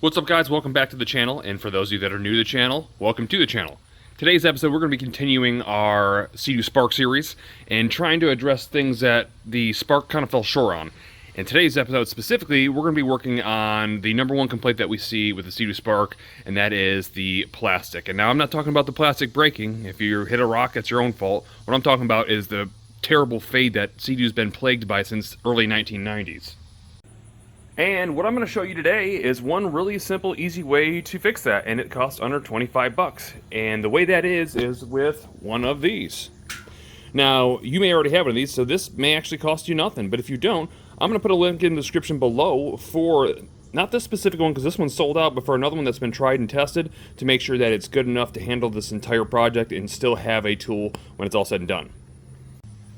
What's up, guys? Welcome back to the channel, and for those of you that are new to the channel, welcome to the channel. Today's episode, we're going to be continuing our Seadoo Spark series and trying to address things that the Spark kind of fell short on. In today's episode specifically, we're going to be working on the number one complaint that we see with the Seadoo Spark, and that is the plastic. And now I'm not talking about the plastic breaking. If you hit a rock, that's your own fault. What I'm talking about is the terrible fade that Seadoo's been plagued by since early 1990s. And what I'm going to show you today is one really simple, easy way to fix that, and it costs under 25 bucks. And the way that is with one of these. Now, you may already have one of these, so this may actually cost you nothing, but if you don't, I'm going to put a link in the description below for, not this specific one because this one's sold out, but for another one that's been tried and tested to make sure that it's good enough to handle this entire project and still have a tool when it's all said and done.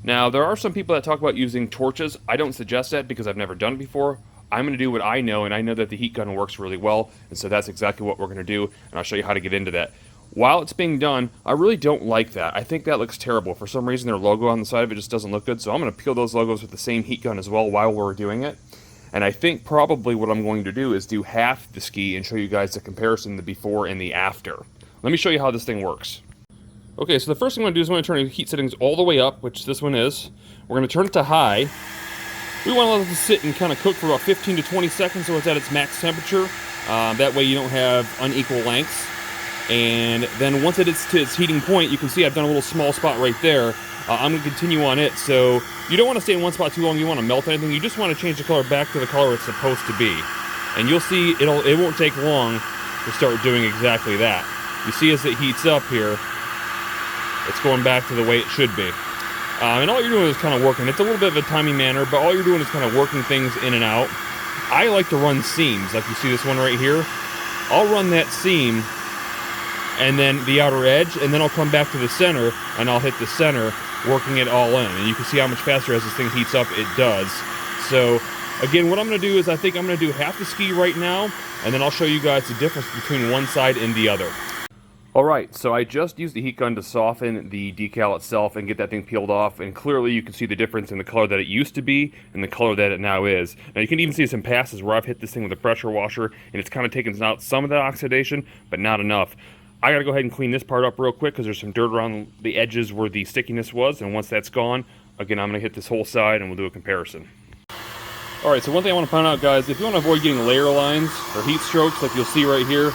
Now, there are some people that talk about using torches. I don't suggest that because I've never done it before. I'm going to do what I know, and I know that the heat gun works really well, and so that's exactly what we're going to do, and I'll show you how to get into that. While it's being done, I really don't like that. I think that looks terrible. For some reason, their logo on the side of it just doesn't look good, so I'm going to peel those logos with the same heat gun as well while we're doing it. And I think probably what I'm going to do is do half the ski and show you guys the comparison, the before and the after. Let me show you how this thing works. Okay, so the first thing I'm going to do is I'm going to turn the heat settings all the way up, which this one is. We're going to turn it to high. We want to let it sit and kind of cook for about 15 to 20 seconds so it's at its max temperature. That way you don't have unequal lengths. And then once it is to its heating point, you can see I've done a little small spot right there. I'm going to continue on it. So you don't want to stay in one spot too long. You want to melt anything. You just want to change the color back to the color it's supposed to be. And you'll see it won't take long to start doing exactly that. You see as it heats up here, it's going back to the way it should be. And all you're doing is kind of working. It's a little bit of a timing manner, but all you're doing is kind of working things in and out. I like to run seams, like you see this one right here. I'll run that seam and then the outer edge, and then I'll come back to the center and I'll hit the center, working it all in. And you can see how much faster as this thing heats up it does. So again, what I'm going to do is I think I'm going to do half the ski right now, and then I'll show you guys the difference between one side and the other. Alright, so I just used the heat gun to soften the decal itself and get that thing peeled off, and clearly you can see the difference in the color that it used to be and the color that it now is. Now you can even see some passes where I've hit this thing with a pressure washer and it's kind of taken out some of that oxidation, but not enough. I gotta go ahead and clean this part up real quick because there's some dirt around the edges where the stickiness was, and once that's gone, again I'm gonna hit this whole side and we'll do a comparison. Alright, so one thing I want to point out, guys, if you want to avoid getting layer lines or heat strokes like you'll see right here,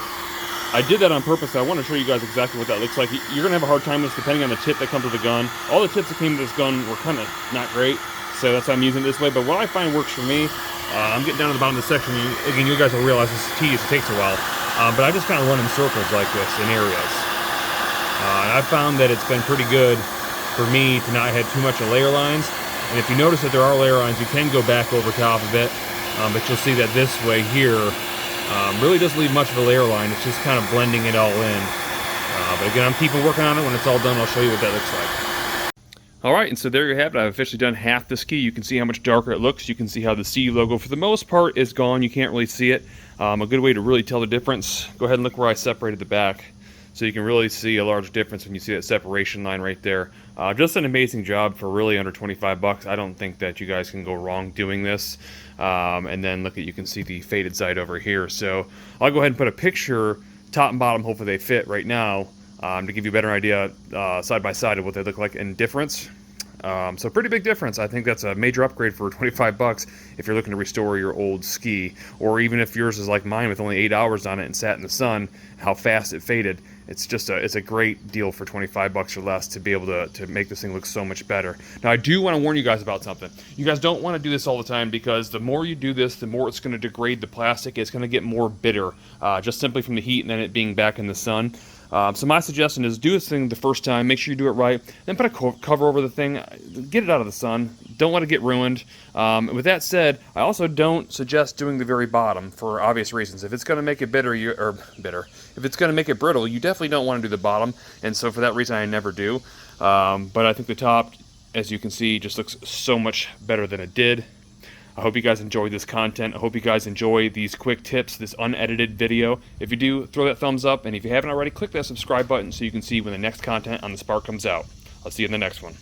I did that on purpose. I want to show you guys exactly what that looks like. You're going to have a hard time with this depending on the tip that comes with the gun. All the tips that came with this gun were kind of not great, so that's why I'm using it this way. But what I find works for me, I'm getting down to the bottom of the section. Again, you guys will realize this is tedious. It takes a while. But I just kind of run in circles like this in areas. And I've found that it's been pretty good for me to not have too much of layer lines. And if you notice that there are layer lines, you can go back over top of it. But you'll see that this way here, really doesn't leave much of a layer line. It's just kind of blending it all in. But again, I'm keeping working on it. When it's all done, I'll show you what that looks like. Alright, and so there you have it. I've officially done half the ski. You can see how much darker it looks. You can see how the C logo, for the most part, is gone. You can't really see it. A good way to really tell the difference, go ahead and look where I separated the back. So you can really see a large difference when you see that separation line right there. Just an amazing job for really under 25 bucks. I don't think that you guys can go wrong doing this. And then look at, you can see the faded side over here. So I'll go ahead and put a picture, top and bottom, hopefully they fit right now, to give you a better idea side by side of what they look like in difference. So pretty big difference. I think that's a major upgrade for 25 bucks if you're looking to restore your old ski, or even if yours is like mine with only 8 hours on it and sat in the sun, how fast it faded. It's just it's a great deal for 25 bucks or less to be able to make this thing look so much better. Now I do want to warn you guys about something. You guys don't want to do this all the time, because the more you do this, the more it's going to degrade the plastic. It's going to get more bitter, just simply from the heat and then it being back in the sun. So my suggestion is do this thing the first time, make sure you do it right, then put a cover over the thing, get it out of the sun, don't let it get ruined. With that said, I also don't suggest doing the very bottom for obvious reasons. If it's going to make it if it's going to make it brittle, you definitely don't want to do the bottom, and so for that reason I never do. But I think the top, as you can see, just looks so much better than it did. I hope you guys enjoyed this content. I hope you guys enjoy these quick tips, this unedited video. If you do, throw that thumbs up, and if you haven't already, click that subscribe button so you can see when the next content on the Spark comes out. I'll see you in the next one.